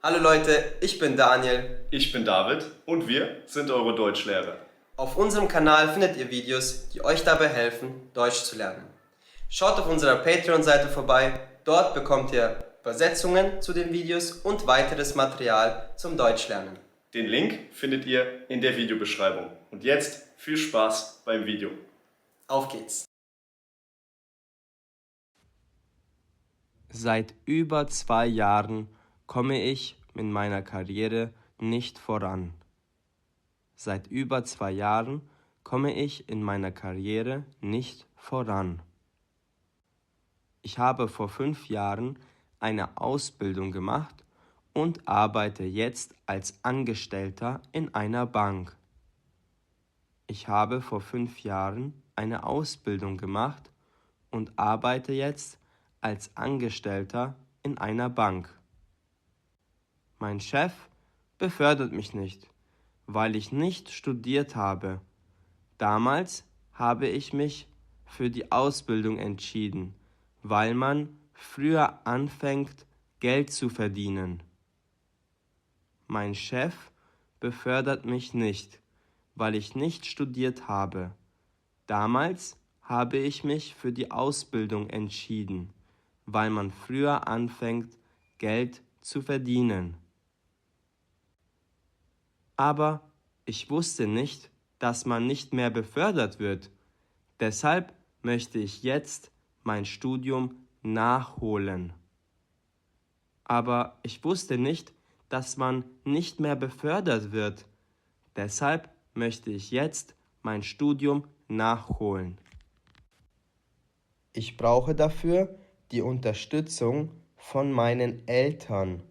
Hallo Leute, ich bin Daniel. Ich bin David und wir sind eure Deutschlehrer. Auf unserem Kanal findet ihr Videos, die euch dabei helfen, Deutsch zu lernen. Schaut auf unserer Patreon-Seite vorbei, dort bekommt ihr Übersetzungen zu den Videos und weiteres Material zum Deutschlernen. Den Link findet ihr in der Videobeschreibung. Und jetzt viel Spaß beim Video. Auf geht's! Seit über 2 Jahren komme ich in meiner Karriere nicht voran. Seit über 2 Jahren komme ich in meiner Karriere nicht voran. Ich habe vor 5 Jahren eine Ausbildung gemacht und arbeite jetzt als Angestellter in einer Bank. Ich habe vor 5 Jahren eine Ausbildung gemacht und arbeite jetzt als Angestellter in einer Bank. Mein Chef befördert mich nicht, weil ich nicht studiert habe. Damals habe ich mich für die Ausbildung entschieden, weil man früher anfängt, Geld zu verdienen. Mein Chef befördert mich nicht, weil ich nicht studiert habe. Damals habe ich mich für die Ausbildung entschieden, weil man früher anfängt, Geld zu verdienen. Aber ich wusste nicht, dass man nicht mehr befördert wird. Deshalb möchte ich jetzt mein Studium nachholen. Aber ich wusste nicht, dass man nicht mehr befördert wird. Deshalb möchte ich jetzt mein Studium nachholen. Ich brauche dafür die Unterstützung von meinen Eltern.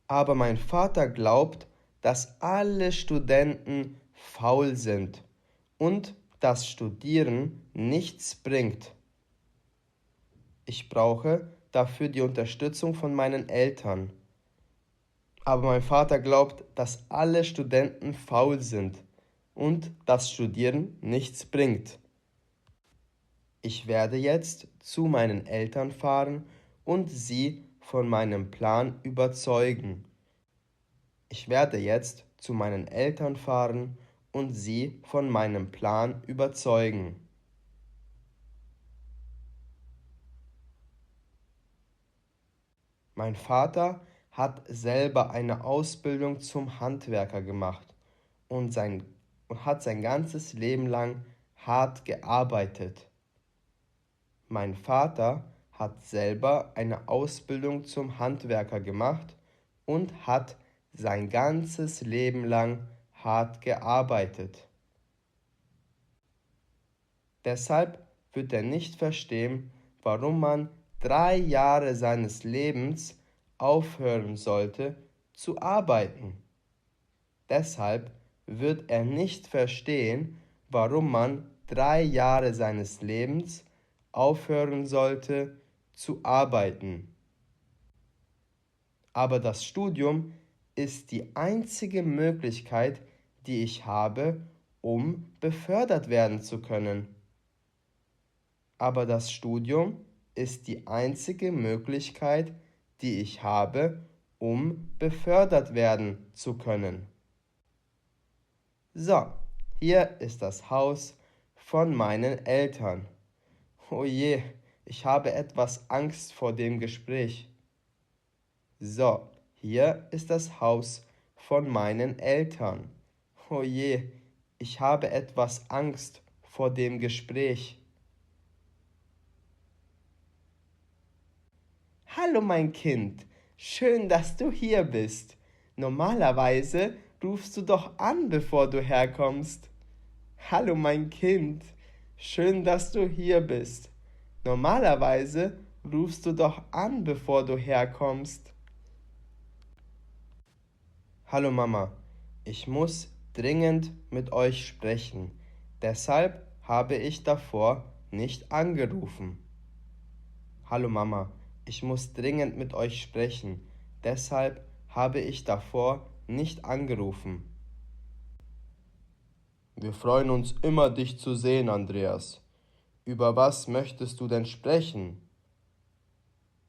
Aber mein Vater glaubt, dass alle Studenten faul sind und dass Studieren nichts bringt. Ich brauche dafür die Unterstützung von meinen Eltern. Aber mein Vater glaubt, dass alle Studenten faul sind und dass Studieren nichts bringt. Ich werde jetzt zu meinen Eltern fahren und sie von meinem Plan überzeugen. Ich werde jetzt zu meinen Eltern fahren und sie von meinem Plan überzeugen. Mein Vater hat selber eine Ausbildung zum Handwerker gemacht und hat sein ganzes Leben lang hart gearbeitet. Mein Vater hat selber eine Ausbildung zum Handwerker gemacht und hat sein ganzes Leben lang hart gearbeitet. Deshalb wird er nicht verstehen, warum man 3 Jahre seines Lebens aufhören sollte zu arbeiten. Deshalb wird er nicht verstehen, warum man 3 Jahre seines Lebens aufhören sollte zu arbeiten. Aber das Studium ist die einzige Möglichkeit, die ich habe, um befördert werden zu können. Aber das Studium ist die einzige Möglichkeit, die ich habe, um befördert werden zu können. So, hier ist das Haus von meinen Eltern. Oh je, ich habe etwas Angst vor dem Gespräch. So, hier ist das Haus von meinen Eltern. Oh je, ich habe etwas Angst vor dem Gespräch. Hallo mein Kind, schön, dass du hier bist. Normalerweise rufst du doch an, bevor du herkommst. Hallo mein Kind, schön, dass du hier bist. Normalerweise rufst du doch an, bevor du herkommst. Hallo Mama, ich muss dringend mit euch sprechen. Deshalb habe ich davor nicht angerufen. Hallo Mama, ich muss dringend mit euch sprechen. Deshalb habe ich davor nicht angerufen. Wir freuen uns immer, dich zu sehen, Andreas. Über was möchtest du denn sprechen?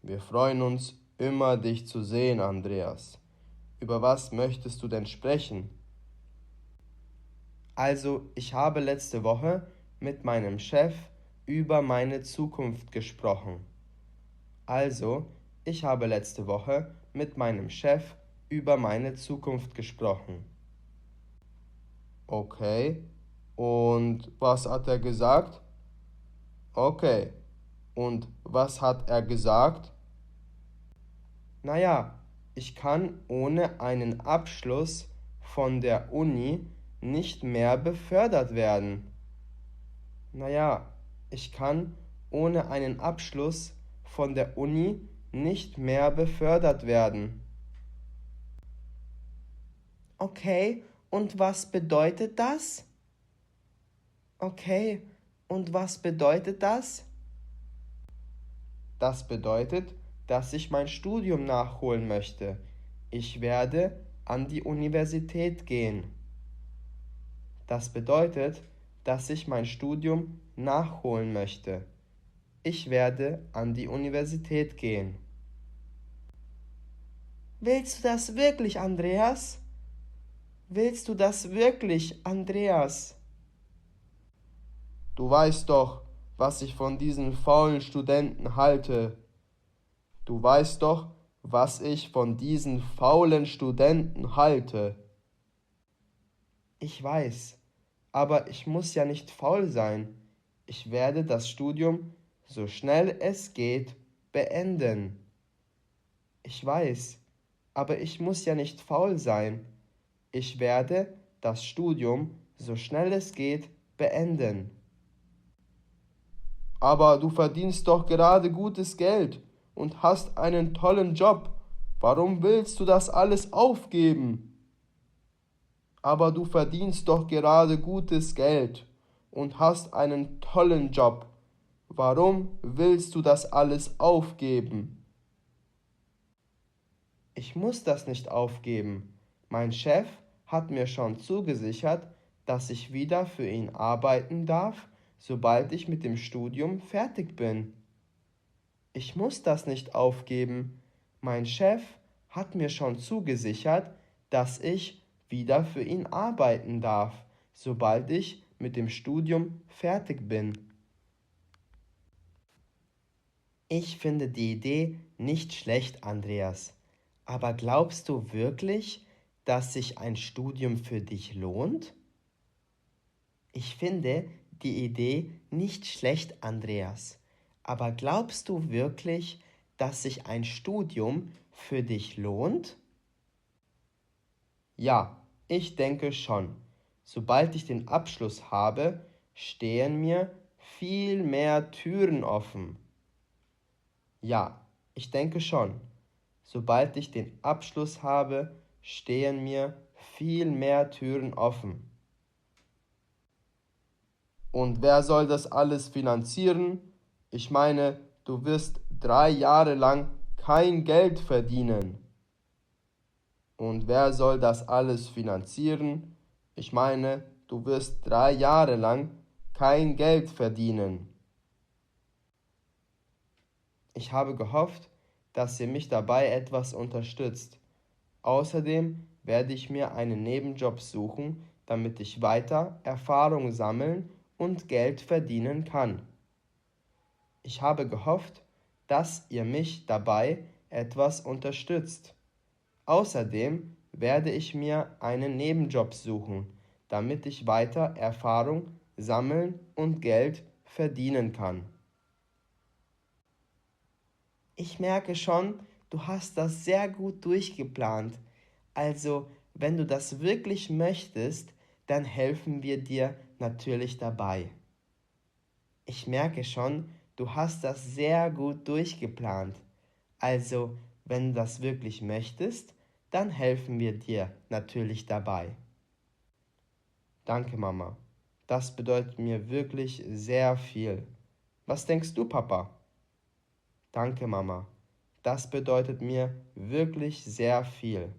Wir freuen uns immer, dich zu sehen, Andreas. Über was möchtest du denn sprechen? Also, ich habe letzte Woche mit meinem Chef über meine Zukunft gesprochen. Also, ich habe letzte Woche mit meinem Chef über meine Zukunft gesprochen. Okay. Und was hat er gesagt? Okay. Und was hat er gesagt? Naja, ich kann ohne einen Abschluss von der Uni nicht mehr befördert werden. Naja, ich kann ohne einen Abschluss von der Uni nicht mehr befördert werden. Okay, und was bedeutet das? Okay, und was bedeutet das? Das bedeutet, dass ich mein Studium nachholen möchte. Ich werde an die Universität gehen. Das bedeutet, dass ich mein Studium nachholen möchte. Ich werde an die Universität gehen. Willst du das wirklich, Andreas? Willst du das wirklich, Andreas? Du weißt doch, was ich von diesen faulen Studenten halte. Du weißt doch, was ich von diesen faulen Studenten halte. Ich weiß, aber ich muss ja nicht faul sein. Ich werde das Studium so schnell es geht beenden. Ich weiß, aber ich muss ja nicht faul sein. Ich werde das Studium so schnell es geht beenden. Aber du verdienst doch gerade gutes Geld und hast einen tollen Job. Warum willst du das alles aufgeben? Aber du verdienst doch gerade gutes Geld und hast einen tollen Job. Warum willst du das alles aufgeben? Ich muss das nicht aufgeben. Mein Chef hat mir schon zugesichert, dass ich wieder für ihn arbeiten darf, sobald ich mit dem Studium fertig bin. Ich muss das nicht aufgeben. Mein Chef hat mir schon zugesichert, dass ich wieder für ihn arbeiten darf, sobald ich mit dem Studium fertig bin. Ich finde die Idee nicht schlecht, Andreas. Aber glaubst du wirklich, dass sich ein Studium für dich lohnt? Ich finde die Idee nicht schlecht, Andreas. Aber glaubst du wirklich, dass sich ein Studium für dich lohnt? Ja, ich denke schon. Sobald ich den Abschluss habe, stehen mir viel mehr Türen offen. Ja, ich denke schon. Sobald ich den Abschluss habe, stehen mir viel mehr Türen offen. Und wer soll das alles finanzieren? Ich meine, du wirst 3 Jahre lang kein Geld verdienen. Und wer soll das alles finanzieren? Ich meine, du wirst 3 Jahre lang kein Geld verdienen. Ich habe gehofft, dass ihr mich dabei etwas unterstützt. Außerdem werde ich mir einen Nebenjob suchen, damit ich weiter Erfahrung sammeln und Geld verdienen kann. Ich habe gehofft, dass ihr mich dabei etwas unterstützt. Außerdem werde ich mir einen Nebenjob suchen, damit ich weiter Erfahrung sammeln und Geld verdienen kann. Ich merke schon, du hast das sehr gut durchgeplant. Also, wenn du das wirklich möchtest, dann helfen wir dir natürlich dabei. Ich merke schon, du hast das sehr gut durchgeplant. Also, wenn du das wirklich möchtest, dann helfen wir dir natürlich dabei. Danke, Mama. Das bedeutet mir wirklich sehr viel. Was denkst du, Papa? Danke, Mama. Das bedeutet mir wirklich sehr viel.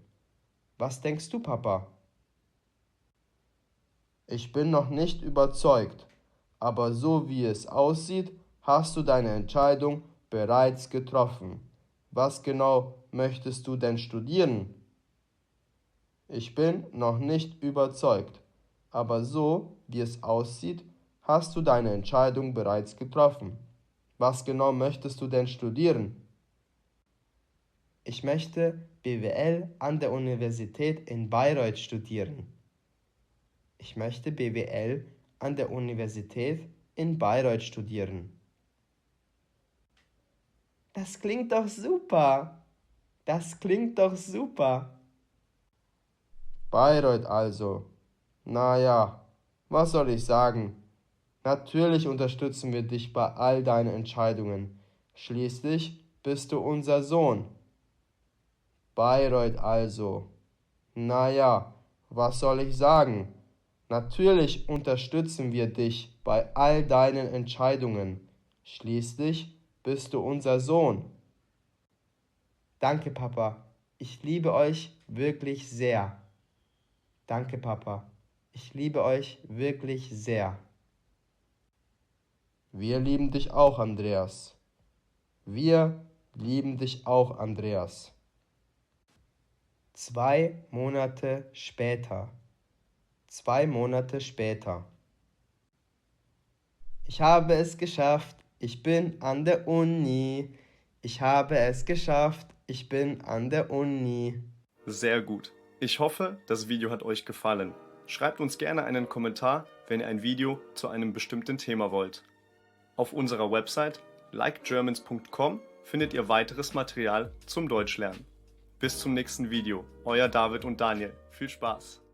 Was denkst du, Papa? Ich bin noch nicht überzeugt, aber so wie es aussieht, hast du deine Entscheidung bereits getroffen. Was genau möchtest du denn studieren? Ich bin noch nicht überzeugt, aber so, wie es aussieht, hast du deine Entscheidung bereits getroffen. Was genau möchtest du denn studieren? Ich möchte BWL an der Universität in Bayreuth studieren. Ich möchte BWL an der Universität in Bayreuth studieren. Das klingt doch super. Das klingt doch super. Bayreuth also. Na ja, was soll ich sagen? Natürlich unterstützen wir dich bei all deinen Entscheidungen. Schließlich bist du unser Sohn. Bayreuth also. Na ja, was soll ich sagen? Natürlich unterstützen wir dich bei all deinen Entscheidungen. Schließlich bist du unser Sohn. Danke, Papa. Ich liebe euch wirklich sehr. Danke, Papa. Ich liebe euch wirklich sehr. Wir lieben dich auch, Andreas. Wir lieben dich auch, Andreas. 2 Monate später. 2 Monate später. Ich habe es geschafft. Ich bin an der Uni. Ich habe es geschafft. Ich bin an der Uni. Sehr gut. Ich hoffe, das Video hat euch gefallen. Schreibt uns gerne einen Kommentar, wenn ihr ein Video zu einem bestimmten Thema wollt. Auf unserer Website likegermans.com findet ihr weiteres Material zum Deutschlernen. Bis zum nächsten Video. Euer David und Daniel. Viel Spaß!